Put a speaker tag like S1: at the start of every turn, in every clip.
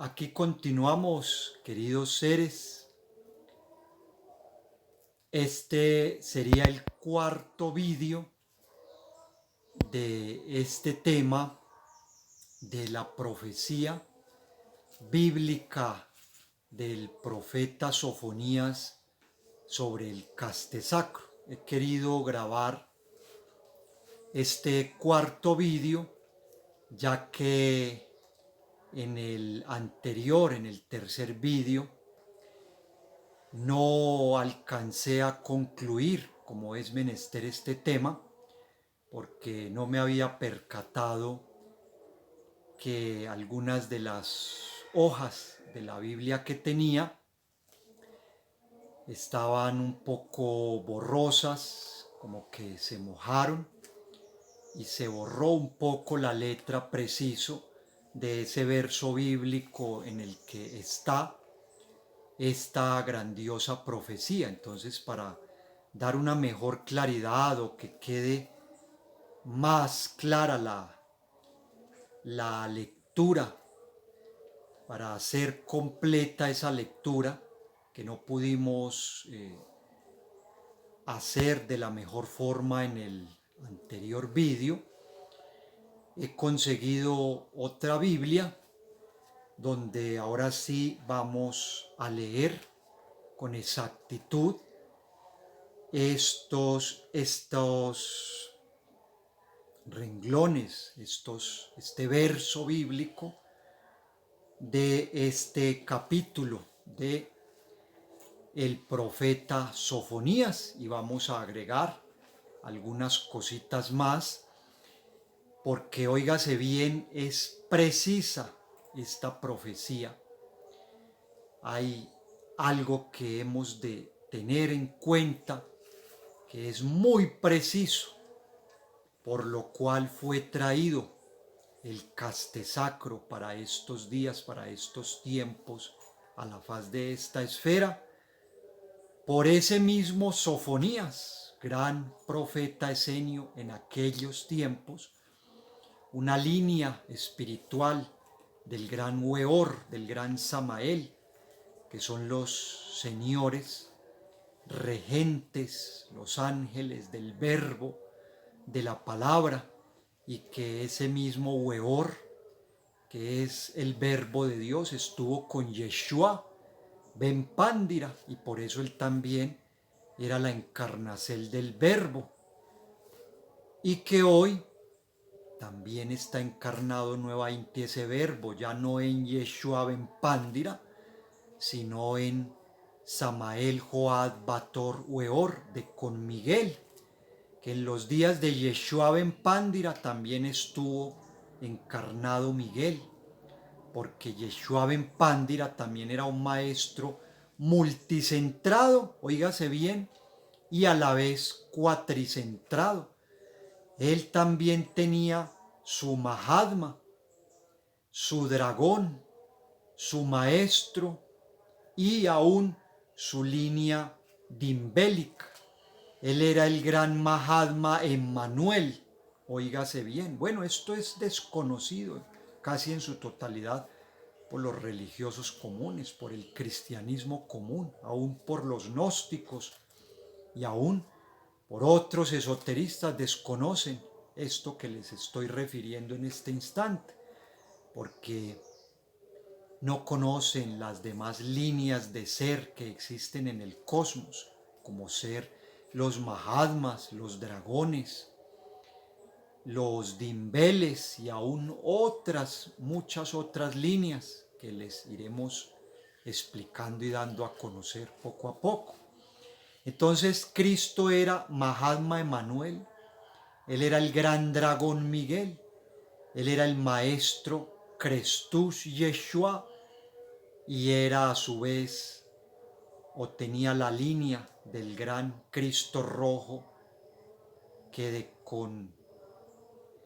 S1: Aquí continuamos, queridos seres. Este sería el cuarto vídeo de este tema de la profecía bíblica del profeta Sofonías sobre el castesacro. He querido grabar este cuarto vídeo ya que en el anterior, en el tercer vídeo, no alcancé a concluir como es menester este tema porque no me había percatado que algunas de las hojas de la Biblia que tenía estaban un poco borrosas, como que se mojaron y se borró un poco la letra preciso de ese verso bíblico en el que está esta grandiosa profecía. Entonces, para dar una mejor claridad o que quede más clara la lectura, para hacer completa esa lectura que no pudimos hacer de la mejor forma en el anterior vídeo, he conseguido otra Biblia donde ahora sí vamos a leer con exactitud estos renglones, este verso bíblico de este capítulo de el profeta Sofonías, y vamos a agregar algunas cositas más porque, óigase bien, es precisa esta profecía. Hay algo que hemos de tener en cuenta que es muy preciso, por lo cual fue traído el castesacro para estos días, para estos tiempos, a la faz de esta esfera, por ese mismo Sofonías, gran profeta esenio en aquellos tiempos, una línea espiritual del gran Weor, del gran Samael, que son los señores, regentes, los ángeles del verbo, de la palabra, y que ese mismo Weor, que es el verbo de Dios, estuvo con Yeshua ben Pándira, y por eso él también era la encarnación del verbo, y que hoy también está encarnado nuevamente ese verbo, ya no en Yeshua ben Pándira, sino en Samael Joad Bator Weor, de con Miguel, que en los días de Yeshua ben Pándira también estuvo encarnado Miguel, porque Yeshua ben Pándira también era un maestro multicentrado, oígase bien, y a la vez cuatricentrado. Él también tenía su Mahatma, su dragón, su maestro y aún su línea dimbélica. Él era el gran Mahatma Emmanuel, oígase bien. Bueno, esto es desconocido casi en su totalidad por los religiosos comunes, por el cristianismo común, aún por los gnósticos y aún por otros esoteristas desconocen esto que les estoy refiriendo en este instante, porque no conocen las demás líneas de ser que existen en el cosmos, como ser los Mahatmas, los dragones, los dimbeles y aún muchas otras líneas que les iremos explicando y dando a conocer poco a poco. Entonces Cristo era Mahatma Emmanuel, él era el gran dragón Miguel, él era el maestro Crestus Yeshua, y era a su vez, o tenía la línea del gran Cristo rojo, que con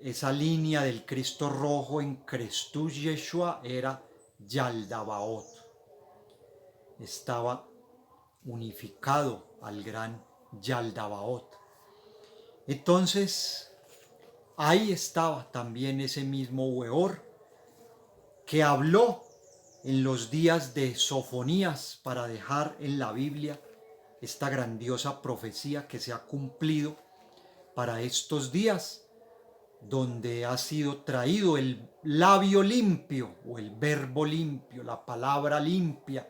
S1: esa línea del Cristo rojo en Crestus Yeshua era Yaldabaoth. Estaba unificado al gran Yaldabaoth. Entonces, ahí estaba también ese mismo Weor que habló en los días de Sofonías para dejar en la Biblia esta grandiosa profecía que se ha cumplido para estos días, donde ha sido traído el labio limpio o el verbo limpio, la palabra limpia,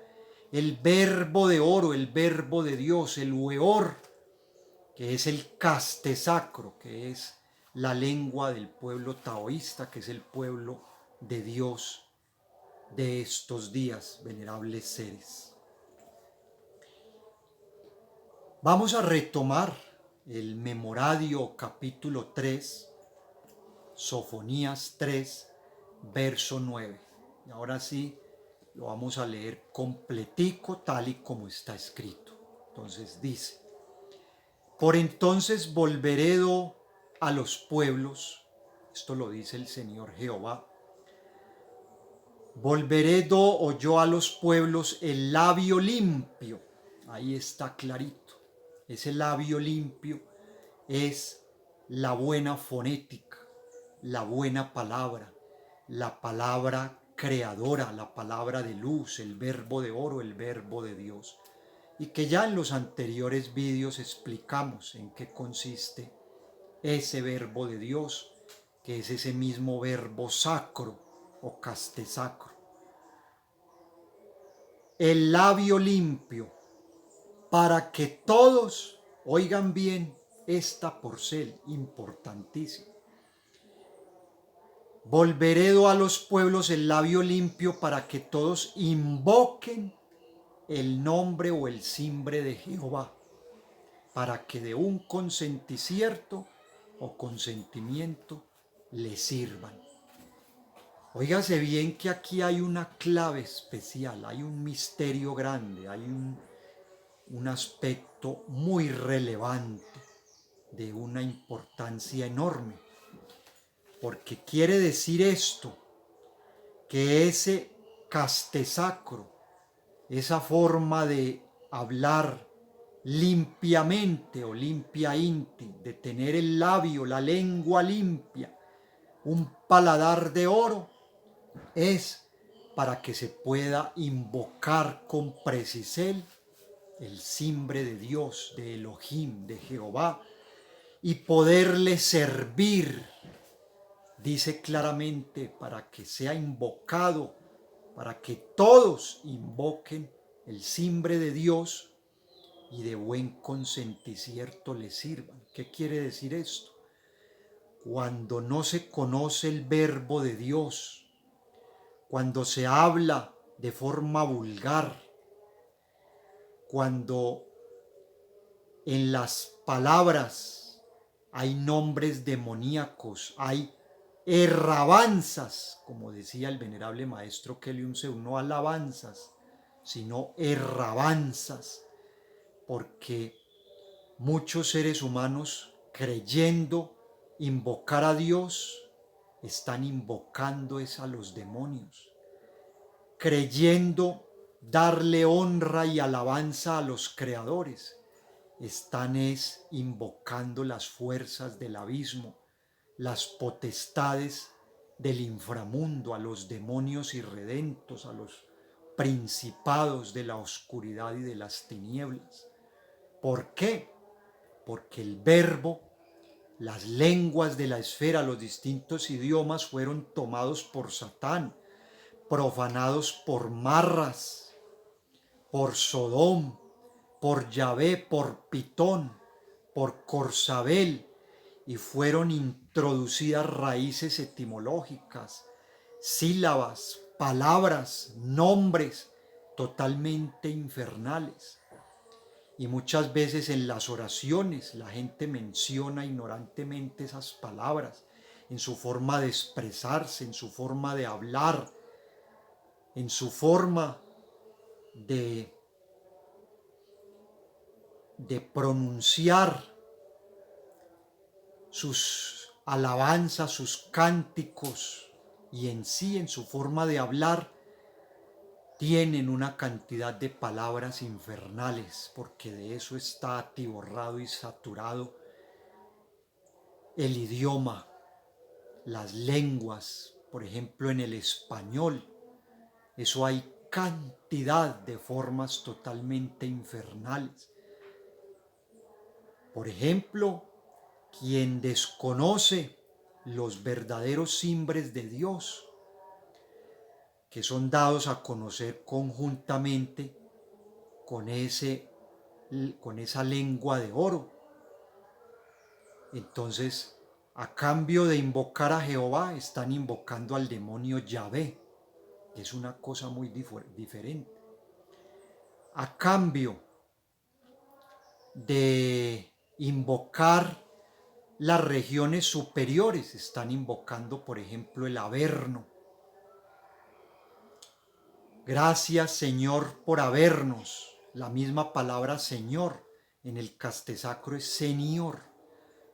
S1: el verbo de oro, el verbo de Dios, el hueor, que es el castesacro, que es la lengua del pueblo taoísta, que es el pueblo de Dios de estos días, venerables seres. Vamos a retomar el Memoradio capítulo 3, Sofonías 3, verso 9. Y ahora sí lo vamos a leer completico tal y como está escrito. Entonces dice: por entonces volveré a los pueblos, esto lo dice el Señor Jehová, volveré yo a los pueblos el labio limpio. Ahí está clarito. Ese labio limpio es la buena fonética, la buena palabra, la palabra creadora, la palabra de luz, el verbo de oro, el verbo de Dios. Y que ya en los anteriores vídeos explicamos en qué consiste ese verbo de Dios, que es ese mismo verbo sacro o castesacro. El labio limpio, para que todos oigan bien esta porcel importantísima. Volveré a los pueblos el labio limpio para que todos invoquen el nombre o el simbre de Jehová, para que de un consenticierto o consentimiento le sirvan. Óigase bien que aquí hay una clave especial, hay un misterio grande, hay un aspecto muy relevante, de una importancia enorme, porque quiere decir esto, que ese castesacro, esa forma de hablar limpiamente o limpia inti, de tener el labio, la lengua limpia, un paladar de oro, es para que se pueda invocar con precisión el simbre de Dios, de Elohim, de Jehová, y poderle servir. Dice claramente, para que sea invocado, para que todos invoquen el simbre de Dios y de buen consentimiento le sirvan. ¿Qué quiere decir esto? Cuando no se conoce el verbo de Dios, cuando se habla de forma vulgar, cuando en las palabras hay nombres demoníacos, hay errabanzas, como decía el venerable maestro Kelium Seu, no alabanzas, sino errabanzas, porque muchos seres humanos, creyendo invocar a Dios, están invocando es a los demonios, creyendo darle honra y alabanza a los creadores, están invocando las fuerzas del abismo, las potestades del inframundo, a los demonios irredentos, a los principados de la oscuridad y de las tinieblas. ¿Por qué? Porque el verbo, las lenguas de la esfera, los distintos idiomas fueron tomados por Satán, profanados por Marras, por Sodom, por Yahvé, por Pitón, por Corsabel, y fueron introducidas raíces etimológicas, sílabas, palabras, nombres totalmente infernales. Y muchas veces en las oraciones la gente menciona ignorantemente esas palabras, en su forma de expresarse, en su forma de hablar, en su forma de pronunciar sus alabanzas, sus cánticos, y en sí, en su forma de hablar, tienen una cantidad de palabras infernales, porque de eso está atiborrado y saturado el idioma, las lenguas. Por ejemplo, en el español, eso hay cantidad de formas totalmente infernales. Por ejemplo, quien desconoce los verdaderos simbres de Dios, que son dados a conocer conjuntamente con esa lengua de oro. Entonces, a cambio de invocar a Jehová, están invocando al demonio Yahvé, que es una cosa muy diferente. A cambio de invocar las regiones superiores, están invocando, por ejemplo, el Averno. Gracias, Señor, por habernos. La misma palabra Señor en el castesacro es Señor,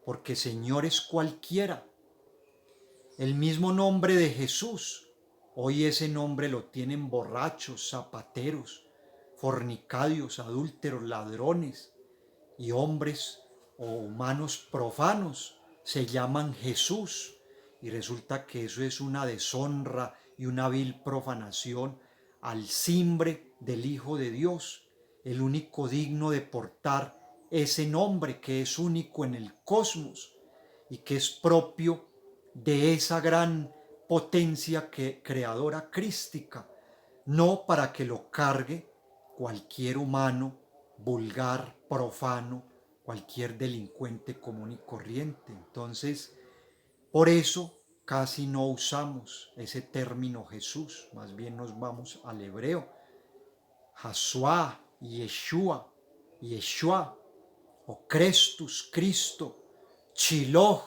S1: porque Señor es cualquiera. El mismo nombre de Jesús, hoy ese nombre lo tienen borrachos, zapateros, fornicarios, adúlteros, ladrones y hombres o humanos profanos. Se llaman Jesús y resulta que eso es una deshonra y una vil profanación al simbre del Hijo de Dios, el único digno de portar ese nombre que es único en el cosmos y que es propio de esa gran potencia creadora crística, no para que lo cargue cualquier humano vulgar, profano, cualquier delincuente común y corriente. Entonces, por eso casi no usamos ese término Jesús, más bien nos vamos al hebreo, Yahshua, Yeshua, Yeshua, o Christus, Cristo, Shiloh,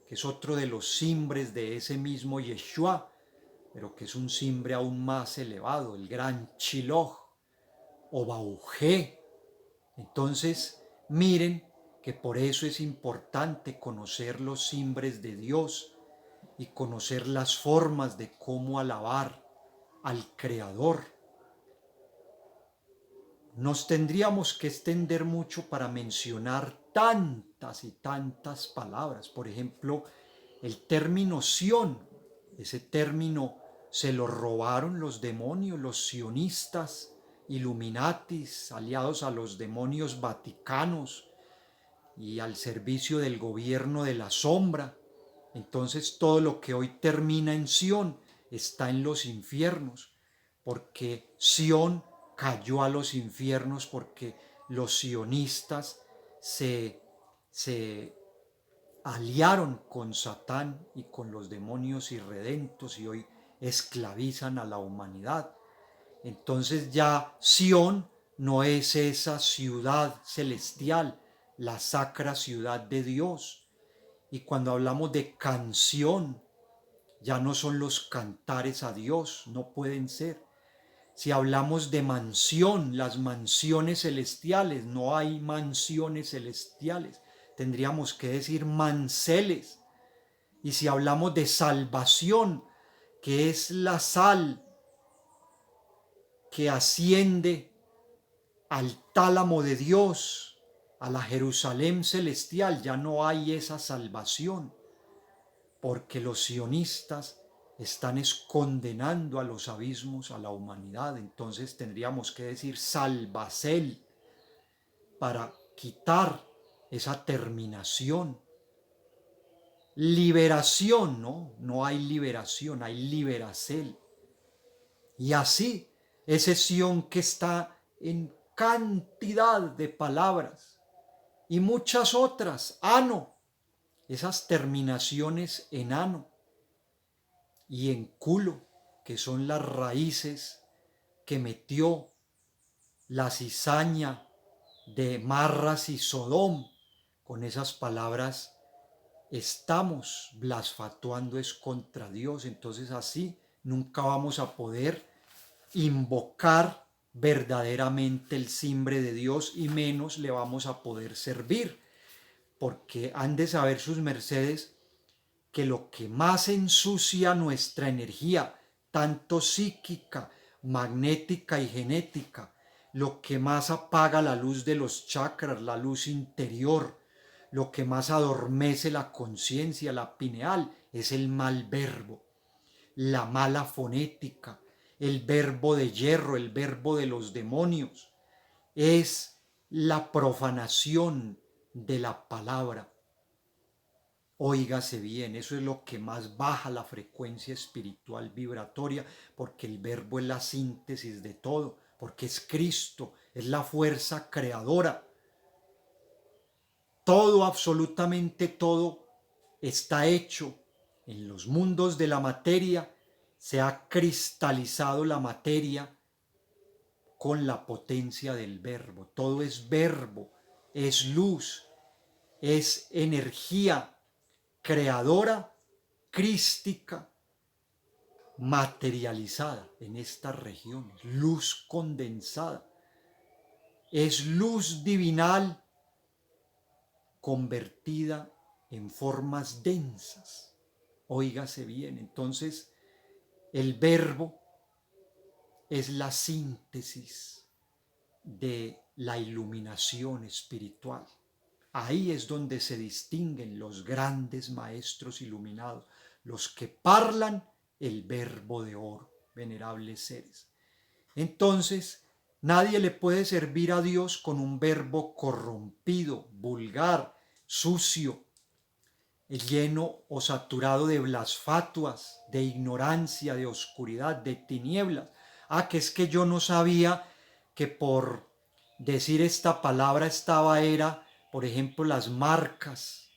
S1: que es otro de los simbres de ese mismo Yeshua, pero que es un simbre aún más elevado, el gran Shiloh, o Baujé. Entonces, miren que por eso es importante conocer los simbres de Dios y conocer las formas de cómo alabar al Creador. Nos tendríamos que extender mucho para mencionar tantas y tantas palabras. Por ejemplo, el término Sión, ese término se lo robaron los demonios, los sionistas, Illuminatis, aliados a los demonios vaticanos y al servicio del gobierno de la sombra. Entonces todo lo que hoy termina en Sión está en los infiernos, porque Sión cayó a los infiernos porque los sionistas se aliaron con Satán y con los demonios irredentos y hoy esclavizan a la humanidad. Entonces ya Sión no es esa ciudad celestial, la sacra ciudad de Dios. Y cuando hablamos de canción, ya no son los cantares a Dios, no pueden ser. Si hablamos de mansión, las mansiones celestiales, no hay mansiones celestiales, tendríamos que decir manceles. Y si hablamos de salvación, que es la sal que asciende al tálamo de Dios, a la Jerusalén celestial, ya no hay esa salvación, porque los sionistas están condenando a los abismos a la humanidad. Entonces tendríamos que decir salvacel para quitar esa terminación. Liberación, no hay liberación, hay liberacel. Y así, ese Sión que está en cantidad de palabras y muchas otras, ano, esas terminaciones en ano y en culo, que son las raíces que metió la cizaña de Marras y Sodom. Con esas palabras estamos blasfatuando es contra Dios. Entonces así nunca vamos a poder invocar verdaderamente el simbre de Dios y menos le vamos a poder servir, porque han de saber sus mercedes que lo que más ensucia nuestra energía, tanto psíquica, magnética y genética, lo que más apaga la luz de los chakras, la luz interior, lo que más adormece la conciencia, la pineal, es el mal verbo, la mala fonética, el verbo de hierro, el verbo de los demonios. Es la profanación de la palabra. Óigase bien, eso es lo que más baja la frecuencia espiritual vibratoria, porque el verbo es la síntesis de todo, porque es Cristo, es la fuerza creadora. Todo, absolutamente todo, está hecho en los mundos de la materia, se ha cristalizado la materia con la potencia del verbo. Todo es verbo, es luz, es energía creadora, crística, materializada en estas regiones, luz condensada, es luz divinal convertida en formas densas. Óigase bien, entonces el verbo es la síntesis de la iluminación espiritual. Ahí es donde se distinguen los grandes maestros iluminados, los que parlan el verbo de oro, venerables seres. Entonces, nadie le puede servir a Dios con un verbo corrompido, vulgar, sucio, lleno o saturado de blasfatuas, de ignorancia, de oscuridad, de tinieblas. Que es que yo no sabía que por decir esta palabra era, por ejemplo, las marcas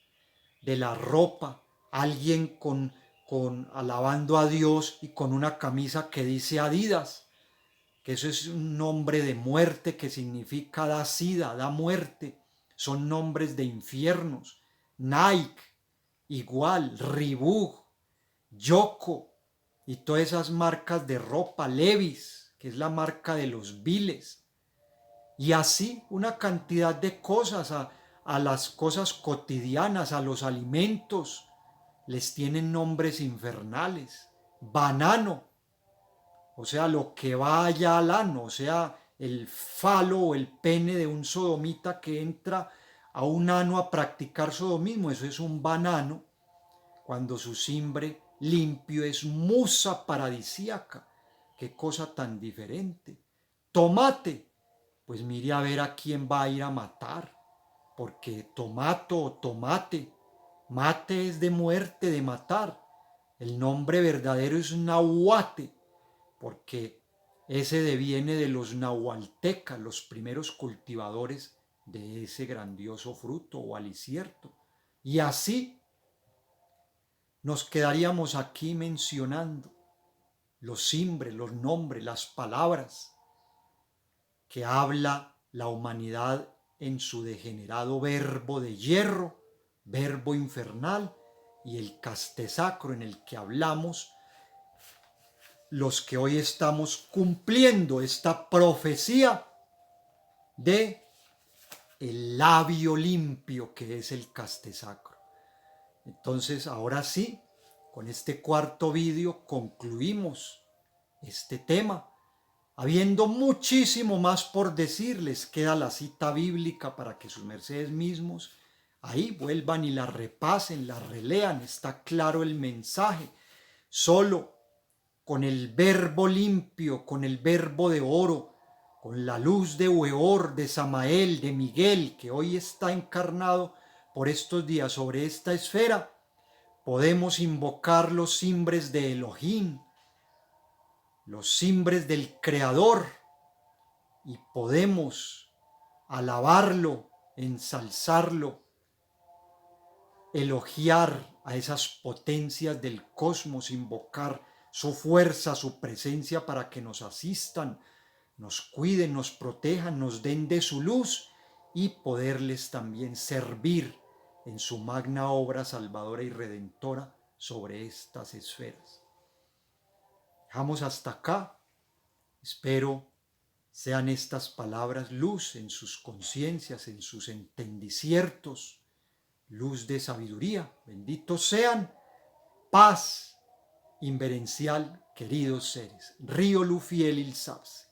S1: de la ropa, alguien con alabando a Dios y con una camisa que dice Adidas, que eso es un nombre de muerte, que significa da sida, da muerte, son nombres de infiernos. Nike, igual, Reebok, Yoko y todas esas marcas de ropa, Levi's, que es la marca de los viles, y así una cantidad de cosas, a las cosas cotidianas, a los alimentos, les tienen nombres infernales. Banano, o sea, lo que va allá al ano, o sea, el falo o el pene de un sodomita que entra a un ano a practicar sodomismo, eso es un banano, cuando su cimbre limpio es musa paradisíaca. Qué cosa tan diferente. Tomate, pues mire a ver a quién va a ir a matar, porque tomato o tomate, mate es de muerte, de matar. El nombre verdadero es nahuate, porque ese deviene de los nahualtecas, los primeros cultivadores de ese grandioso fruto o alicierto. Y así nos quedaríamos aquí mencionando los simbres, los nombres, las palabras que habla la humanidad en su degenerado verbo de hierro, verbo infernal, y el castesacro en el que hablamos los que hoy estamos cumpliendo esta profecía de el labio limpio que es el castesacro. Entonces, ahora sí, con este cuarto vídeo concluimos este tema. Habiendo muchísimo más por decirles, queda la cita bíblica para que sus mercedes mismos ahí vuelvan y la repasen, la relean. Está claro el mensaje. Solo con el verbo limpio, con el verbo de oro, con la luz de Weor, de Samael, de Miguel, que hoy está encarnado por estos días sobre esta esfera, podemos invocar los cimbres de Elohim, los cimbres del Creador, y podemos alabarlo, ensalzarlo, elogiar a esas potencias del cosmos, invocar su fuerza, su presencia para que nos asistan, nos cuiden, nos protejan, nos den de su luz y poderles también servir en su magna obra salvadora y redentora sobre estas esferas. Dejamos hasta acá. Espero sean estas palabras luz en sus conciencias, en sus entendiciertos, luz de sabiduría. Benditos sean. Paz inverencial, queridos seres. Río Lufiel il Sapse.